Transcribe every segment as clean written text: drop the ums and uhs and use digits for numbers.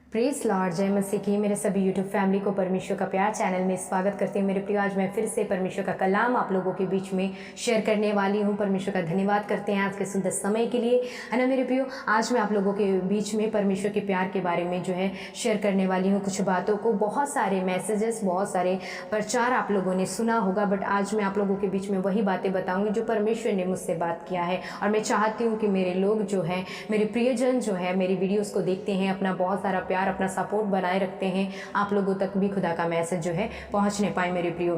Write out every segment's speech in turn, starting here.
Praise Lord, जय मसीह की। मेरे सभी यूट्यूब फैमिली को परमेश्वर का प्यार चैनल में स्वागत करती हूँ। मेरे प्रिय, आज मैं फिर से परमेश्वर का कलाम आप लोगों के बीच में शेयर करने वाली हूँ। परमेश्वर का धन्यवाद करते हैं आज के सुंदर समय के लिए, है ना मेरे प्रियो। आज मैं आप लोगों के बीच में परमेश्वर के प्यार के बारे में जो है शेयर करने वाली हूँ कुछ बातों को। बहुत सारे मैसेजेस, बहुत सारे प्रचार आप लोगों ने सुना होगा, बट आज मैं आप लोगों के बीच में वही बातें बताऊँगी जो परमेश्वर ने मुझसे बात किया है। और मैं चाहती हूँ कि मेरे लोग जो है, मेरे प्रियजन जो है, मेरी वीडियोज़ को देखते हैं, अपना बहुत सारा प्यार, अपना सपोर्ट बनाए रखते हैं, आप लोगों तक भी खुदा का मैसेज जो है पहुंचने पाए। मेरे प्रियो,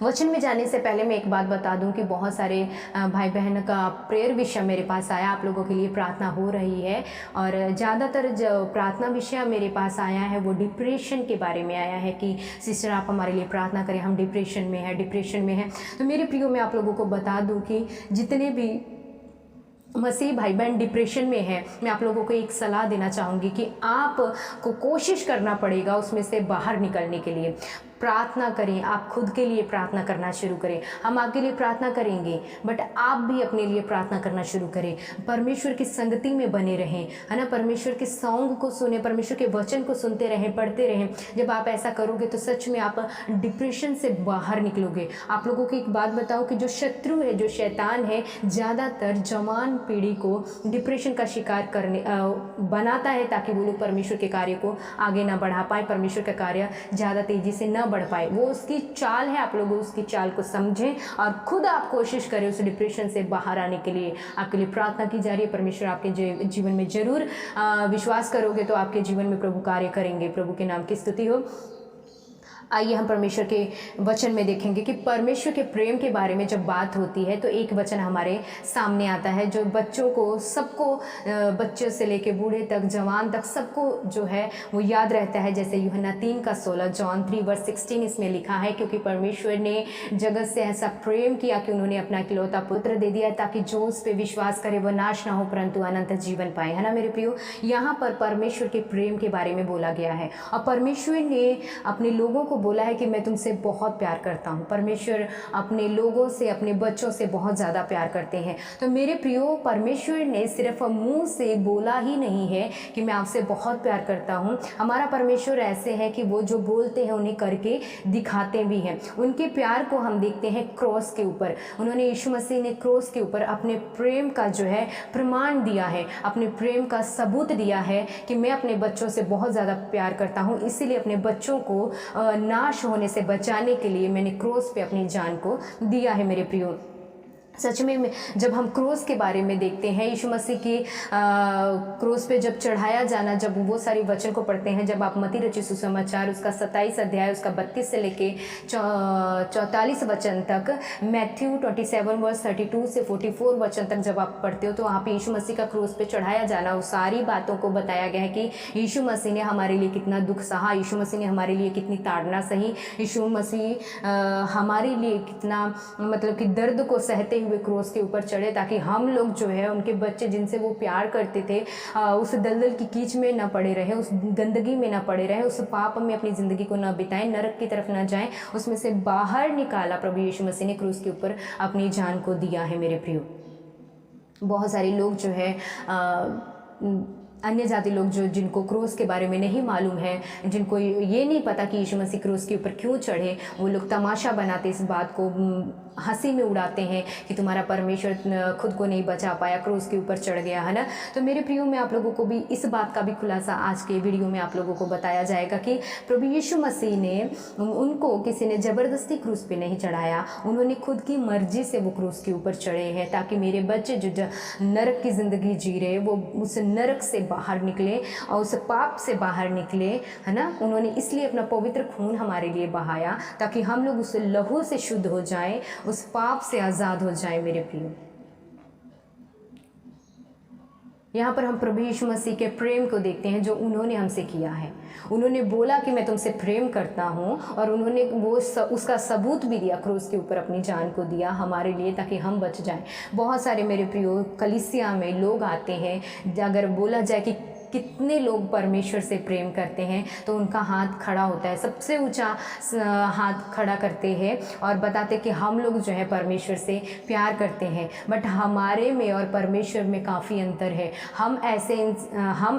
वचन में जाने से पहले मैं एक बात बता दूं कि बहुत सारे भाई बहन का प्रेयर विषय मेरे पास आया, आप लोगों के लिए प्रार्थना हो रही है। और ज़्यादातर जो प्रार्थना विषय मेरे पास आया है वो डिप्रेशन के बारे में आया है कि सिस्टर आप हमारे लिए प्रार्थना करें, हम डिप्रेशन में है। तो मेरे प्रियो, मैं आप लोगों को बता दूं कि जितने भी मसीह भाई बहन डिप्रेशन में है, मैं आप लोगों को एक सलाह देना चाहूँगी कि आपको कोशिश करना पड़ेगा उसमें से बाहर निकलने के लिए। प्रार्थना करें, आप खुद के लिए प्रार्थना करना शुरू करें। हम आपके लिए प्रार्थना करेंगे, बट आप भी अपने लिए प्रार्थना करना शुरू करें। परमेश्वर की संगति में बने रहें, है ना। परमेश्वर के सॉन्ग को सुने, परमेश्वर के वचन को सुनते रहें, पढ़ते रहें। जब आप ऐसा करोगे तो सच में आप डिप्रेशन से बाहर निकलोगे। आप लोगों को एक बात बताओ कि जो शत्रु है, जो शैतान है, ज़्यादातर जवान पीढ़ी को डिप्रेशन का शिकार करने बनाता है, ताकि वो लोग परमेश्वर के कार्य को आगे ना बढ़ा पाए, परमेश्वर का कार्य ज़्यादा तेज़ी से न बढ़ पाए। वो उसकी चाल है, आप लोग उसकी चाल को समझें और खुद आप कोशिश करें उस डिप्रेशन से बाहर आने के लिए। आपके लिए प्रार्थना की जा रही है। परमेश्वर आपके जीवन में जरूर विश्वास करोगे तो आपके जीवन में प्रभु कार्य करेंगे। प्रभु के नाम की स्तुति हो। आइए हम परमेश्वर के वचन में देखेंगे कि परमेश्वर के प्रेम के बारे में जब बात होती है तो एक वचन हमारे सामने आता है जो बच्चों को, सबको, बच्चे से लेके बूढ़े तक, जवान तक, सबको जो है वो याद रहता है। जैसे यूहन्ना 3:16, जॉन 3:16 इसमें लिखा है, क्योंकि परमेश्वर ने जगत से ऐसा प्रेम किया कि उन्होंने अपना इकलौता पुत्र दे दिया, ताकि जो उस पर विश्वास करे वह नाश ना हो परंतु अनंत जीवन पाए, है ना मेरे प्रियो। यहाँ पर परमेश्वर के प्रेम के बारे में बोला गया है और परमेश्वर ने अपने लोगों को बोला है कि मैं तुमसे बहुत प्यार करता हूँ। परमेश्वर अपने लोगों से, अपने बच्चों से बहुत ज़्यादा प्यार करते हैं। तो मेरे प्रियो, परमेश्वर ने सिर्फ मुंह से बोला ही नहीं है कि मैं आपसे बहुत प्यार करता हूँ। हमारा परमेश्वर ऐसे है कि वो जो बोलते हैं उन्हें करके दिखाते भी हैं। उनके प्यार को हम देखते हैं क्रॉस के ऊपर। उन्होंने, यीशु मसीह ने क्रॉस के ऊपर अपने प्रेम का जो है प्रमाण दिया है, अपने प्रेम का सबूत दिया है कि मैं अपने बच्चों से बहुत ज़्यादा प्यार करता हूँ, इसीलिए अपने बच्चों को नाश होने से बचाने के लिए मैंने क्रूस पे अपनी जान को दिया है। मेरे प्रियो, सच में जब हम क्रूस के बारे में देखते हैं, यीशु मसीह की क्रूस पे जब चढ़ाया जाना, जब वो सारी वचन को पढ़ते हैं, जब आप मत्ती रचित सुसमाचार उसका 27 अध्याय उसका 32 से लेके 44 वचन तक, मैथ्यू 27:32 से 44 वचन तक जब आप पढ़ते हो तो वहाँ पे यीशु मसीह का क्रूस पे चढ़ाया जाना, उस सारी बातों को बताया गया है कि यीशु मसीह ने हमारे लिए कितना दुख सहा, यीशु मसीह ने हमारे लिए कितनी ताड़ना सही, यीशु मसीह हमारे लिए कितना, मतलब कि दर्द को सहते हुए क्रोस के ऊपर चढ़े, ताकि हम लोग जो है, उनके बच्चे जिनसे वो प्यार करते थे, उस दलदल की कीच में न पड़े रहे, उस गंदगी में न पड़े रहे, उस पाप में अपनी ज़िंदगी को न बिताएं, नरक की तरफ न जाएं, उसमें से बाहर निकाला प्रभु यीशु मसीह ने क्रूस के ऊपर अपनी जान को दिया है। मेरे प्रियो, बहुत सारे लोग जो है अन्य जाति लोग जो, जिनको क्रूस के बारे में नहीं मालूम है, जिनको ये नहीं पता कि यीशु मसीह क्रूस के ऊपर क्यों चढ़े, वो लोग तमाशा बनाते, इस बात को हंसी में उड़ाते हैं कि तुम्हारा परमेश्वर खुद को नहीं बचा पाया, क्रूस के ऊपर चढ़ गया, है ना। तो मेरे प्रियो, मैं आप लोगों को भी इस बात का भी खुलासा आज के वीडियो में आप लोगों को बताया जाएगा कि प्रभु यीशु मसीह ने, उनको किसी ने ज़बरदस्ती क्रूस पे नहीं चढ़ाया, उन्होंने खुद की मर्जी से वो क्रूस के ऊपर चढ़े हैं, ताकि मेरे बच्चे जो नरक की ज़िंदगी जी रहे, वो उस नरक से बाहर निकले और उस पाप से बाहर निकले, है ना। उन्होंने इसलिए अपना पवित्र खून हमारे लिए बहाया, ताकि हम लोग उस लहू से शुद्ध हो जाएं, उस पाप से आज़ाद हो जाएं। मेरे प्रियो, यहाँ पर हम प्रभु यीशु मसीह के प्रेम को देखते हैं जो उन्होंने हमसे किया है। उन्होंने बोला कि मैं तुमसे प्रेम करता हूँ, और उन्होंने उसका सबूत भी दिया, क्रूस के ऊपर अपनी जान को दिया हमारे लिए, ताकि हम बच जाएं। बहुत सारे मेरे प्रियो कलीसिया में लोग आते हैं, अगर बोला जाए कि कितने लोग परमेश्वर से प्रेम करते हैं तो उनका हाथ खड़ा होता है, सबसे ऊंचा हाथ खड़ा करते हैं और बताते कि हम लोग जो है परमेश्वर से प्यार करते हैं। बट हमारे में और परमेश्वर में काफ़ी अंतर है। हम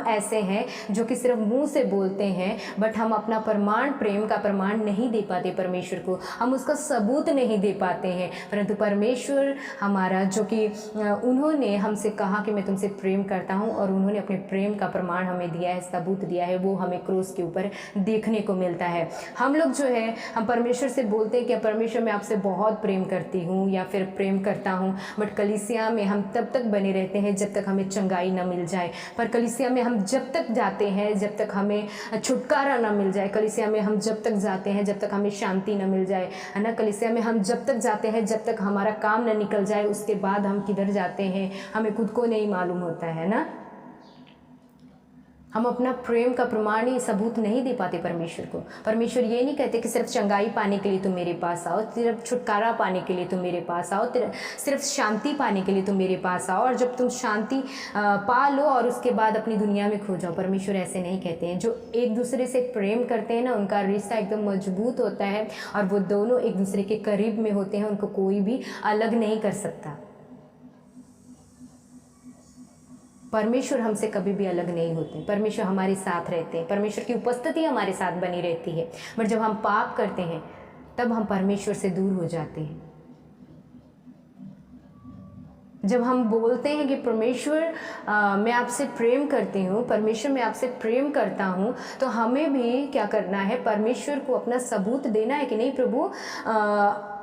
ऐसे हैं जो कि सिर्फ मुंह से बोलते हैं, बट हम अपना प्रमाण, प्रेम का प्रमाण नहीं दे पाते परमेश्वर को, हम उसका सबूत नहीं दे पाते हैं। परंतु परमेश्वर हमारा, जो कि उन्होंने हमसे कहा कि मैं तुमसे प्रेम करता हूँ, और उन्होंने अपने प्रेम का प्रमाण हमें दिया है, सबूत दिया है, वो हमें क्रूस के ऊपर देखने को मिलता है। हम लोग जो है, हम परमेश्वर से बोलते हैं कि परमेश्वर मैं आपसे बहुत प्रेम करती हूँ या फिर प्रेम करता हूँ, बट कलीसिया में हम तब तक बने रहते हैं जब तक हमें चंगाई न मिल जाए। पर कलीसिया में हम जब तक जाते हैं जब तक हमें छुटकारा न मिल जाए, कलीसिया में हम जब तक जाते हैं जब तक हमें शांति न मिल जाए, है ना। कलीसिया में हम जब तक जाते हैं जब तक हमारा काम न निकल जाए, उसके बाद हम किधर जाते हैं हमें खुद को नहीं मालूम होता है ना। हम अपना प्रेम का प्रमाण ही, सबूत नहीं दे पाते परमेश्वर को। परमेश्वर ये नहीं कहते कि सिर्फ चंगाई पाने के लिए तुम मेरे पास आओ, सिर्फ छुटकारा पाने के लिए तुम मेरे पास आओ, सिर्फ शांति पाने के लिए तुम मेरे पास आओ, और जब तुम शांति पा लो और उसके बाद अपनी दुनिया में खो जाओ। परमेश्वर ऐसे नहीं कहते हैं। जो एक दूसरे से प्रेम करते हैं ना, उनका रिश्ता एकदम मजबूत होता है और वो दोनों एक दूसरे के करीब में होते हैं, उनको कोई भी अलग नहीं कर सकता। परमेश्वर हमसे कभी भी अलग नहीं होते, परमेश्वर हमारे साथ रहते हैं, परमेश्वर की उपस्थिति हमारे साथ बनी रहती है। बट जब हम पाप करते हैं तब हम परमेश्वर से दूर हो जाते हैं। जब हम बोलते हैं कि परमेश्वर मैं आपसे प्रेम करती हूँ, परमेश्वर मैं आपसे प्रेम करता हूँ, तो हमें भी क्या करना है, परमेश्वर को अपना सबूत देना है कि नहीं प्रभु,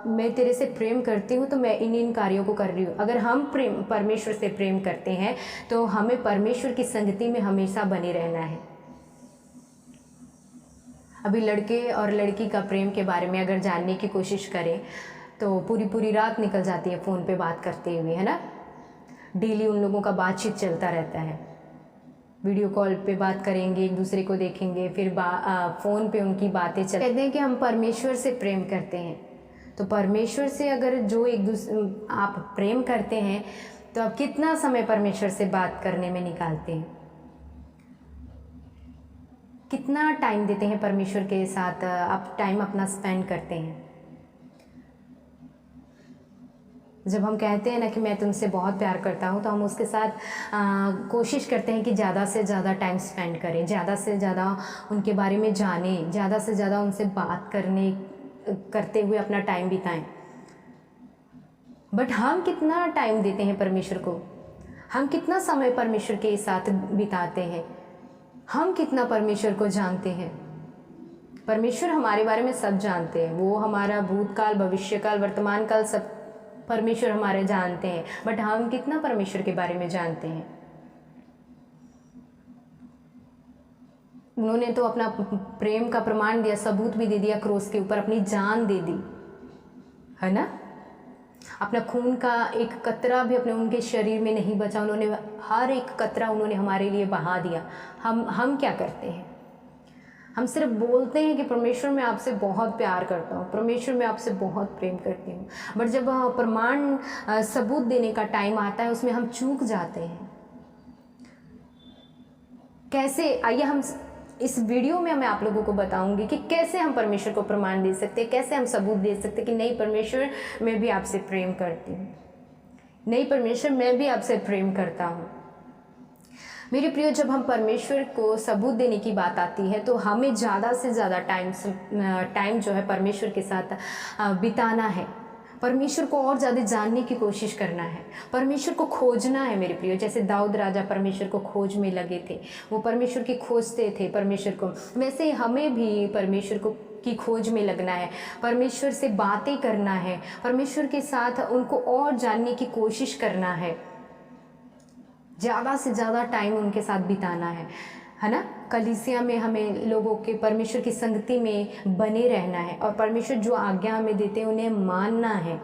मैं तेरे से प्रेम करती हूँ तो मैं इन कार्यों को कर रही हूँ। अगर हम परमेश्वर से प्रेम करते हैं तो हमें परमेश्वर की संगति में हमेशा बने रहना है। अभी लड़के और लड़की का प्रेम के बारे में अगर जानने की कोशिश करें तो पूरी रात निकल जाती है फ़ोन पे बात करते हुए, है ना। डेली उन लोगों का बातचीत चलता रहता है, वीडियो कॉल पे बात करेंगे, एक दूसरे को देखेंगे, फिर फ़ोन पे उनकी बातें चल। कहते हैं कि हम परमेश्वर से प्रेम करते हैं, तो परमेश्वर से अगर जो आप प्रेम करते हैं तो आप कितना समय परमेश्वर से बात करने में निकालते हैं, कितना टाइम देते हैं परमेश्वर के साथ, आप टाइम अपना स्पेंड करते हैं। जब हम कहते हैं ना कि मैं तुमसे बहुत प्यार करता हूँ, तो हम उसके साथ कोशिश करते हैं कि ज़्यादा से ज़्यादा टाइम स्पेंड करें, ज़्यादा से ज़्यादा उनके बारे में जानें, ज़्यादा से ज़्यादा उनसे बात करते हुए अपना टाइम बिताएं। बट हम कितना टाइम देते हैं परमेश्वर को, हम कितना समय परमेश्वर के साथ बिताते हैं, हम कितना परमेश्वर को जानते हैं। परमेश्वर हमारे बारे में सब जानते हैं, वो हमारा भूतकाल, भविष्यकाल, वर्तमान काल सब परमेश्वर हमारे जानते हैं। बट हम कितना परमेश्वर के बारे में जानते हैं। उन्होंने तो अपना प्रेम का प्रमाण दिया, सबूत भी दे दिया क्रूस के ऊपर, अपनी जान दे दी, है ना। अपना खून का एक कतरा भी अपने उनके शरीर में नहीं बचा, उन्होंने हर एक कतरा उन्होंने हमारे लिए बहा दिया। हम क्या करते हैं, हम सिर्फ बोलते हैं कि परमेश्वर मैं आपसे बहुत प्यार करता हूँ, परमेश्वर मैं आपसे बहुत प्रेम करती हूँ, बट जब प्रमाण सबूत देने का टाइम आता है उसमें हम चूक जाते हैं। कैसे, आइए हम इस वीडियो में मैं आप लोगों को बताऊंगी कि कैसे हम परमेश्वर को प्रमाण दे सकते हैं, कैसे हम सबूत दे सकते हैं कि नहीं परमेश्वर मैं भी आपसे प्रेम करती हूँ, नहीं परमेश्वर मैं भी आपसे प्रेम करता हूँ। मेरे प्रियो, जब हम परमेश्वर को सबूत देने की बात आती है तो हमें ज़्यादा से ज़्यादा टाइम जो है परमेश्वर के साथ बिताना है, परमेश्वर को और ज़्यादा जानने की कोशिश करना है, परमेश्वर को खोजना है। मेरे प्रियो, जैसे दाऊद राजा परमेश्वर को खोज में लगे थे, वो परमेश्वर की खोजते थे परमेश्वर को, वैसे ही हमें भी परमेश्वर को की खोज में लगना है, परमेश्वर से बातें करना है, परमेश्वर के साथ उनको और जानने की कोशिश करना है, ज़्यादा से ज़्यादा टाइम उनके साथ बिताना है ना। कलीसिया में हमें लोगों के परमेश्वर की संगति में बने रहना है और परमेश्वर जो आज्ञा हमें देते हैं उन्हें मानना है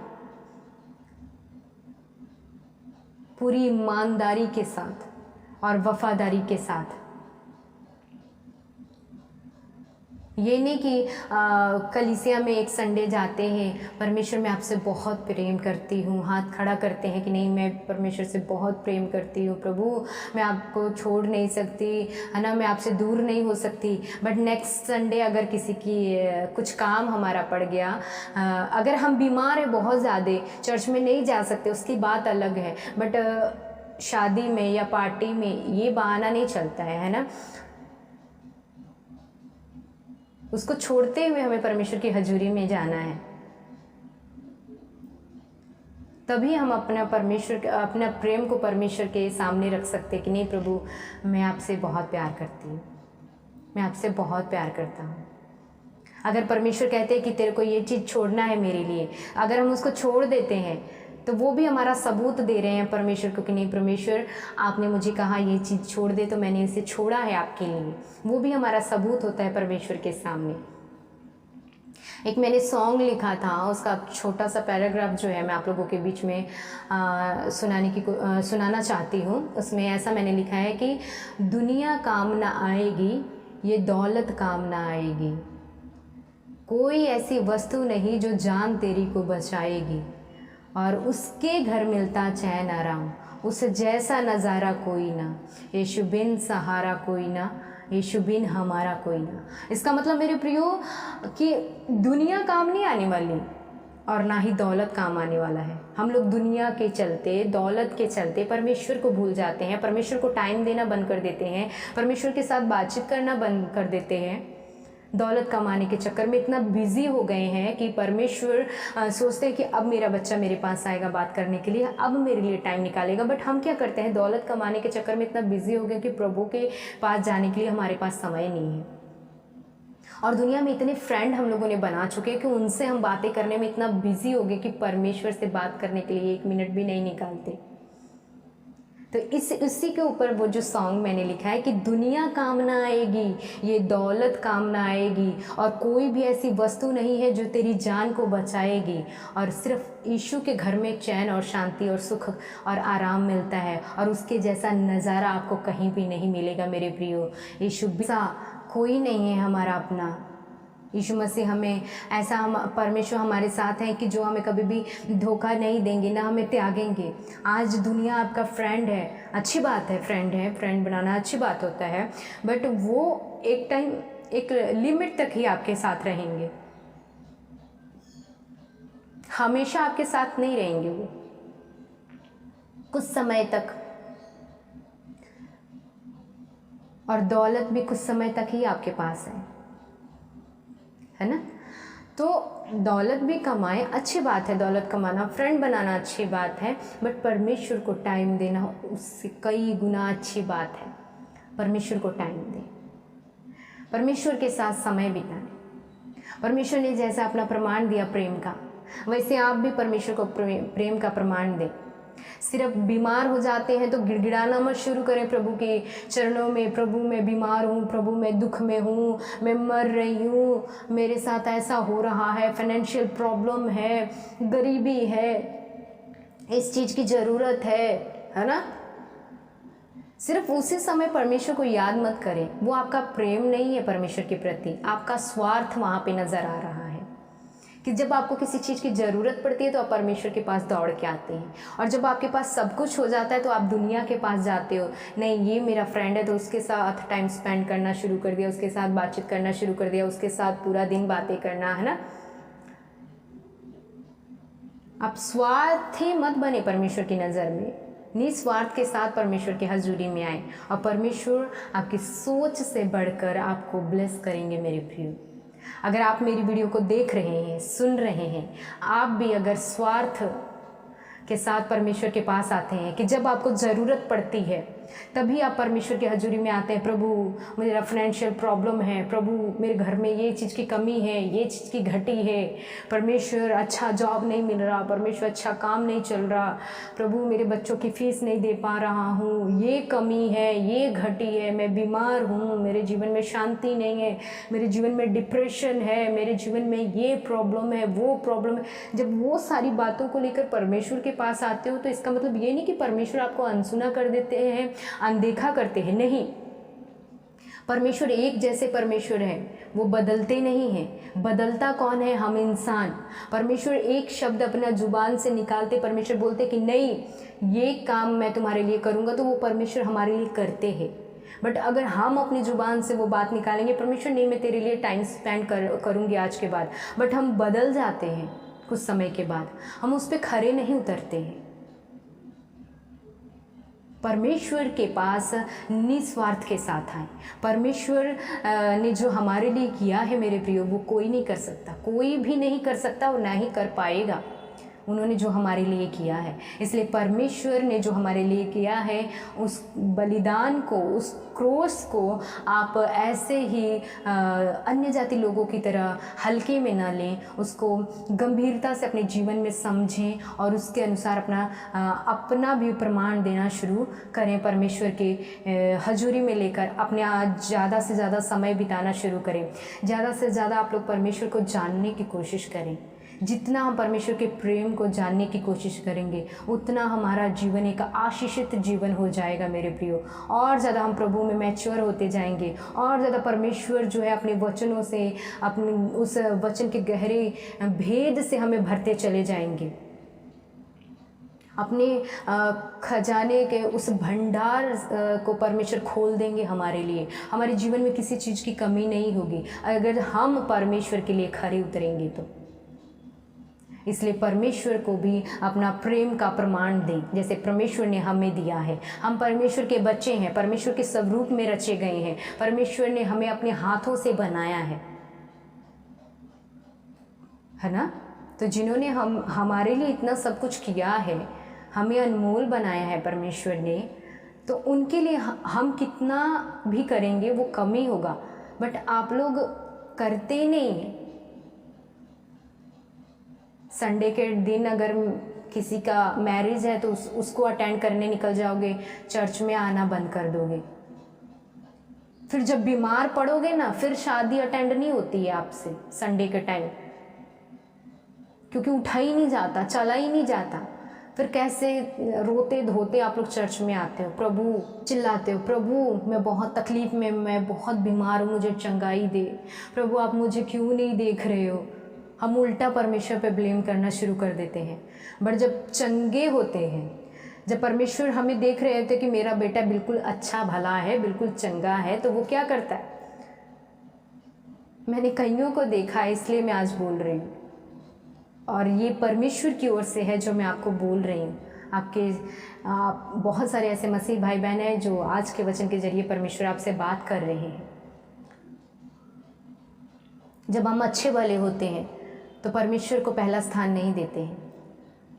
पूरी ईमानदारी के साथ और वफादारी के साथ। ये नहीं कि कलीसिया में एक संडे जाते हैं, परमेश्वर मैं आपसे बहुत प्रेम करती हूँ, हाथ खड़ा करते हैं कि नहीं मैं परमेश्वर से बहुत प्रेम करती हूँ, प्रभु मैं आपको छोड़ नहीं सकती, है ना, मैं आपसे दूर नहीं हो सकती। बट नेक्स्ट संडे अगर किसी की कुछ काम हमारा पड़ गया, अगर हम बीमार हैं बहुत ज़्यादा, चर्च में नहीं जा सकते, उसकी बात अलग है, बट शादी में या पार्टी में ये बहाना नहीं चलता है ना। उसको छोड़ते हुए हमें परमेश्वर की हजूरी में जाना है, तभी हम अपना प्रेम को परमेश्वर के सामने रख सकते कि नहीं प्रभु मैं आपसे बहुत प्यार करती हूँ, मैं आपसे बहुत प्यार करता हूँ। अगर परमेश्वर कहते हैं कि तेरे को ये चीज़ छोड़ना है मेरे लिए, अगर हम उसको छोड़ देते हैं तो वो भी हमारा सबूत दे रहे हैं परमेश्वर को कि नहीं परमेश्वर आपने मुझे कहा ये चीज़ छोड़ दे तो मैंने इसे छोड़ा है आपके लिए। वो भी हमारा सबूत होता है परमेश्वर के सामने। एक मैंने सॉन्ग लिखा था, उसका छोटा सा पैराग्राफ जो है मैं आप लोगों के बीच में सुनाना चाहती हूँ। उसमें ऐसा मैंने लिखा है कि दुनिया काम ना आएगी, ये दौलत काम ना आएगी, कोई ऐसी वस्तु नहीं जो जान तेरी को बचाएगी, और उसके घर मिलता चैन आराम, उस जैसा नज़ारा कोई ना, यीशु बिन सहारा कोई ना, यीशु बिन हमारा कोई ना। इसका मतलब मेरे प्रियो कि दुनिया काम नहीं आने वाली और ना ही दौलत काम आने वाला है। हम लोग दुनिया के चलते, दौलत के चलते परमेश्वर को भूल जाते हैं, परमेश्वर को टाइम देना बंद कर देते हैं, परमेश्वर के साथ बातचीत करना बंद कर देते हैं। दौलत कमाने के चक्कर में इतना बिजी हो गए हैं कि परमेश्वर सोचते हैं कि अब मेरा बच्चा मेरे पास आएगा बात करने के लिए, अब मेरे लिए टाइम निकालेगा। बट हम क्या करते हैं, दौलत कमाने के चक्कर में इतना बिजी हो गए कि प्रभु के पास जाने के लिए हमारे पास समय नहीं है। और दुनिया में इतने फ्रेंड हम लोगों ने बना चुके हैं कि उनसे हम बातें करने में इतना बिजी हो गए कि परमेश्वर से बात करने के लिए 1 मिनट भी नहीं निकालते। तो इसी के ऊपर वो जो सॉन्ग मैंने लिखा है कि दुनिया काम ना आएगी, ये दौलत काम ना आएगी, और कोई भी ऐसी वस्तु नहीं है जो तेरी जान को बचाएगी, और सिर्फ यीशु के घर में चैन और शांति और सुख और आराम मिलता है, और उसके जैसा नज़ारा आपको कहीं भी नहीं मिलेगा मेरे प्रियो। यीशु सा कोई नहीं है हमारा अपना। यीशु मसीह हमें ऐसा, हम परमेश्वर हमारे साथ हैं कि जो हमें कभी भी धोखा नहीं देंगे, ना हमें त्यागेंगे। आज दुनिया आपका फ्रेंड है, अच्छी बात है, फ्रेंड बनाना अच्छी बात होता है, बट वो एक टाइम एक लिमिट तक ही आपके साथ रहेंगे, हमेशा आपके साथ नहीं रहेंगे, वो कुछ समय तक, और दौलत भी कुछ समय तक ही आपके पास है ना। तो दौलत भी कमाएं, अच्छी बात है, दौलत कमाना, फ्रेंड बनाना अच्छी बात है, बट परमेश्वर को टाइम देना उससे कई गुना अच्छी बात है। परमेश्वर को टाइम दें, परमेश्वर के साथ समय बिताएं। परमेश्वर ने जैसा अपना प्रमाण दिया प्रेम का, वैसे आप भी परमेश्वर को प्रेम का प्रमाण दें। सिर्फ बीमार हो जाते हैं तो गिड़गिड़ाना मत शुरू करें प्रभु के चरणों में, प्रभु मैं बीमार हूँ, प्रभु मैं दुख में हूँ, मैं मर रही हूँ, मेरे साथ ऐसा हो रहा है, फाइनेंशियल प्रॉब्लम है, गरीबी है, इस चीज़ की ज़रूरत है ना। सिर्फ उसी समय परमेश्वर को याद मत करें, वो आपका प्रेम नहीं है परमेश्वर के प्रति, आपका स्वार्थ वहाँ पे नज़र आ रहा है। कि जब आपको किसी चीज़ की ज़रूरत पड़ती है तो आप परमेश्वर के पास दौड़ के आते हैं, और जब आपके पास सब कुछ हो जाता है तो आप दुनिया के पास जाते हो। नहीं, ये मेरा फ्रेंड है तो उसके साथ टाइम स्पेंड करना शुरू कर दिया, उसके साथ बातचीत करना शुरू कर दिया, उसके साथ पूरा दिन बातें करना, है ना। आप स्वार्थी मत बने परमेश्वर की नज़र में, निस्वार्थ के साथ परमेश्वर की हजूरी में आए, और परमेश्वर आपकी सोच से बढ़कर आपको ब्लेस करेंगे मेरे प्रियो। अगर आप मेरी वीडियो को देख रहे हैं, सुन रहे हैं, आप भी अगर स्वार्थ के साथ परमेश्वर के पास आते हैं कि जब आपको ज़रूरत पड़ती है तभी आप परमेश्वर की हजूरी में आते हैं, प्रभु मेरा फाइनेंशियल प्रॉब्लम है, प्रभु मेरे घर में ये चीज़ की कमी है, ये चीज़ की घटी है, परमेश्वर अच्छा जॉब नहीं मिल रहा, परमेश्वर अच्छा काम नहीं चल रहा, प्रभु मेरे बच्चों की फ़ीस नहीं दे पा रहा हूँ, ये कमी है, ये घटी है, मैं बीमार हूँ, मेरे जीवन में शांति नहीं है, मेरे जीवन में डिप्रेशन है, मेरे जीवन में ये प्रॉब्लम है, वो प्रॉब्लम है। जब वो सारी बातों को लेकर परमेश्वर के पास आते हो तो इसका मतलब ये नहीं कि परमेश्वर आपको अनसुना कर देते हैं, अनदेखा करते हैं, नहीं। परमेश्वर एक जैसे परमेश्वर हैं, वो बदलते नहीं हैं। बदलता कौन है? हम इंसान। परमेश्वर एक शब्द अपना जुबान से निकालते, परमेश्वर बोलते कि नहीं ये काम मैं तुम्हारे लिए करूँगा, तो वो परमेश्वर हमारे लिए करते हैं। बट अगर हम अपनी ज़ुबान से वो बात निकालेंगे, परमेश्वर नहीं मैं तेरे लिए टाइम स्पेंड करूँगी आज के बाद, बट हम बदल जाते हैं कुछ समय के बाद, हम उस पर खरे नहीं उतरते हैं। परमेश्वर के पास निस्वार्थ के साथ आए। परमेश्वर ने जो हमारे लिए किया है मेरे प्रियो, वो कोई नहीं कर सकता, कोई भी नहीं कर सकता और ना ही कर पाएगा। उन्होंने जो हमारे लिए किया है, इसलिए परमेश्वर ने जो हमारे लिए किया है, उस बलिदान को, उस क्रोस को आप ऐसे ही अन्य जाति लोगों की तरह हल्के में ना लें, उसको गंभीरता से अपने जीवन में समझें और उसके अनुसार अपना भी प्रमाण देना शुरू करें। परमेश्वर के हजूरी में लेकर अपने ज़्यादा से ज़्यादा समय बिताना शुरू करें। ज़्यादा से ज़्यादा आप लोग परमेश्वर को जानने की कोशिश करें। जितना हम परमेश्वर के प्रेम को जानने की कोशिश करेंगे, उतना हमारा जीवन एक आशीषित जीवन हो जाएगा मेरे प्रियो। और ज़्यादा हम प्रभु में मैच्योर होते जाएंगे, और ज़्यादा परमेश्वर जो है अपने वचनों से, अपने उस वचन के गहरे भेद से हमें भरते चले जाएंगे। अपने खजाने के उस भंडार को परमेश्वर खोल देंगे हमारे लिए। हमारे जीवन में किसी चीज़ की कमी नहीं होगी अगर हम परमेश्वर के लिए खरे उतरेंगे तो। इसलिए परमेश्वर को भी अपना प्रेम का प्रमाण दें, जैसे परमेश्वर ने हमें दिया है। हम परमेश्वर के बच्चे हैं, परमेश्वर के स्वरूप में रचे गए हैं। परमेश्वर ने हमें अपने हाथों से बनाया है ना। तो जिन्होंने हमारे लिए इतना सब कुछ किया है, हमें अनमोल बनाया है परमेश्वर ने, तो उनके लिए हम कितना भी करेंगे वो कम ही होगा। बट आप लोग करते नहीं। संडे के दिन अगर किसी का मैरिज है तो उसको अटेंड करने निकल जाओगे, चर्च में आना बंद कर दोगे। फिर जब बीमार पड़ोगे ना, फिर शादी अटेंड नहीं होती है आपसे संडे के टाइम, क्योंकि उठा ही नहीं जाता, चला ही नहीं जाता। फिर कैसे रोते धोते आप लोग चर्च में आते हो, प्रभु चिल्लाते हो, प्रभु मैं बहुत तकलीफ़ में, मैं बहुत बीमार हूँ, मुझे चंगाई दे, प्रभु आप मुझे क्यों नहीं देख रहे हो। हम उल्टा परमेश्वर पे ब्लेम करना शुरू कर देते हैं। बट जब चंगे होते हैं, जब परमेश्वर हमें देख रहे होते कि मेरा बेटा बिल्कुल अच्छा भला है, बिल्कुल चंगा है, तो वो क्या करता है। मैंने कईयों को देखा है, इसलिए मैं आज बोल रही हूँ, और ये परमेश्वर की ओर से है जो मैं आपको बोल रही हूँ। आप बहुत सारे ऐसे मसीह भाई बहन हैं जो आज के वचन के जरिए परमेश्वर आपसे बात कर रहे हैं। जब हम अच्छे वाले होते हैं तो परमेश्वर को पहला स्थान नहीं देते हैं,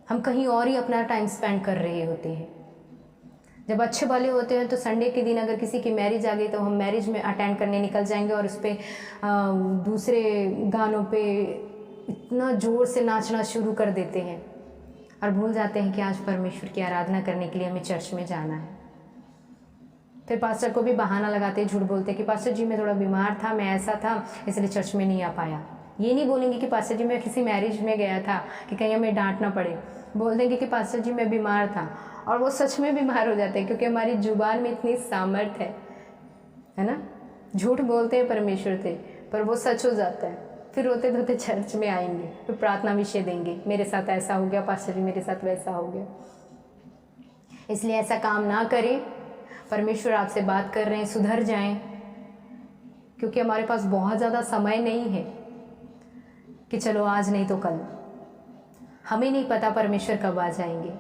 हम कहीं और ही अपना टाइम स्पेंड कर रहे होते हैं। जब अच्छे वाले होते हैं तो संडे के दिन अगर किसी की मैरिज आ गई तो हम मैरिज में अटेंड करने निकल जाएंगे और उस पर दूसरे गानों पे इतना ज़ोर से नाचना शुरू कर देते हैं और भूल जाते हैं कि आज परमेश्वर की आराधना करने के लिए हमें चर्च में जाना है। फिर पास्टर को भी बहाना लगाते, झूठ बोलते कि पास्टर जी मैं थोड़ा बीमार था, मैं ऐसा था इसलिए चर्च में नहीं आ पाया। ये नहीं बोलेंगे कि पास्टर जी मैं किसी मैरिज में गया था कि कहीं हमें डांट ना पड़े। बोल देंगे कि पास्टर जी मैं बीमार था, और वो सच में बीमार हो जाते हैं, क्योंकि हमारी जुबान में इतनी सामर्थ है ना। झूठ बोलते हैं परमेश्वर से, पर वो सच हो जाता है। फिर रोते धोते चर्च में आएंगे, फिर प्रार्थना विषय देंगे, मेरे साथ ऐसा हो गया पास्टर जी, मेरे साथ वैसा हो गया। इसलिए ऐसा काम ना करें। परमेश्वर आपसे बात कर रहे हैं, सुधर जाएं, क्योंकि हमारे पास बहुत ज़्यादा समय नहीं है कि चलो आज नहीं तो कल। हमें नहीं पता परमेश्वर कब आ जाएंगे,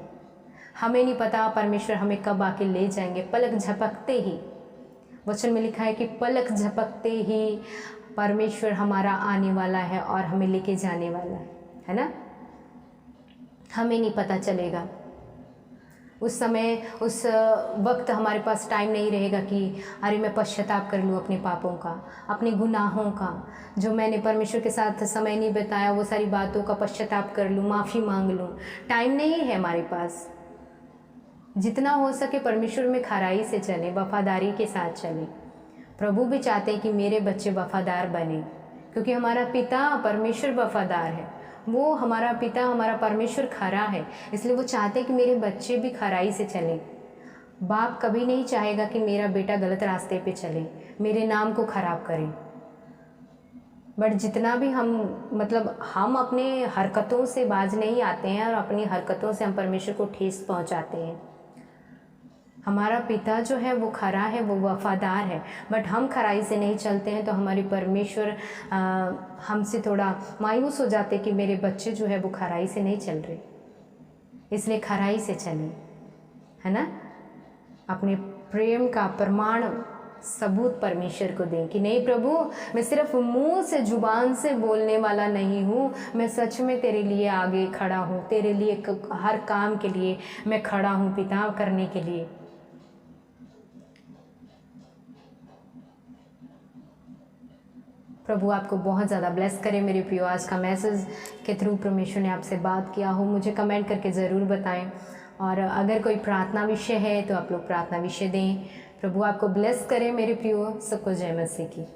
हमें नहीं पता परमेश्वर हमें कब आके ले जाएंगे। पलक झपकते ही, वचन में लिखा है कि पलक झपकते ही परमेश्वर हमारा आने वाला है और हमें लेके जाने वाला है ना। हमें नहीं पता चलेगा उस समय, उस वक्त हमारे पास टाइम नहीं रहेगा कि अरे मैं पश्चाताप कर लूँ अपने पापों का, अपने गुनाहों का, जो मैंने परमेश्वर के साथ समय नहीं बिताया वो सारी बातों का पश्चाताप कर लूँ, माफ़ी मांग लूँ। टाइम नहीं है हमारे पास। जितना हो सके परमेश्वर में खराई से चलें, वफादारी के साथ चलें। प्रभु भी चाहते हैं कि मेरे बच्चे वफादार बने, क्योंकि हमारा पिता परमेश्वर वफादार है। वो हमारा पिता, हमारा परमेश्वर खरा है, इसलिए वो चाहते हैं कि मेरे बच्चे भी खराई से चलें। बाप कभी नहीं चाहेगा कि मेरा बेटा गलत रास्ते पे चले, मेरे नाम को ख़राब करे। बट जितना भी हम अपने हरकतों से बाज नहीं आते हैं और अपनी हरकतों से हम परमेश्वर को ठेस पहुंचाते हैं। हमारा पिता जो है वो खरा है, वो वफादार है, बट हम खराई से नहीं चलते हैं तो हमारे परमेश्वर हमसे थोड़ा मायूस हो जाते कि मेरे बच्चे जो है वो खराई से नहीं चल रहे, इसलिए खराई से चलें, है ना। अपने प्रेम का प्रमाण सबूत परमेश्वर को दें कि नहीं प्रभु, मैं सिर्फ मुंह से जुबान से बोलने वाला नहीं हूँ, मैं सच में तेरे लिए आगे खड़ा हूँ, तेरे लिए हर काम के लिए मैं खड़ा हूँ पिता, करने के लिए। प्रभु आपको बहुत ज़्यादा ब्लेस करे मेरे प्रियो। आज का मैसेज के थ्रू परमेश्वर ने आपसे बात किया हो, मुझे कमेंट करके ज़रूर बताएं। और अगर कोई प्रार्थना विषय है तो आप लोग प्रार्थना विषय दें। प्रभु आपको ब्लेस करे मेरे प्रियो। सबको जय मसीह की।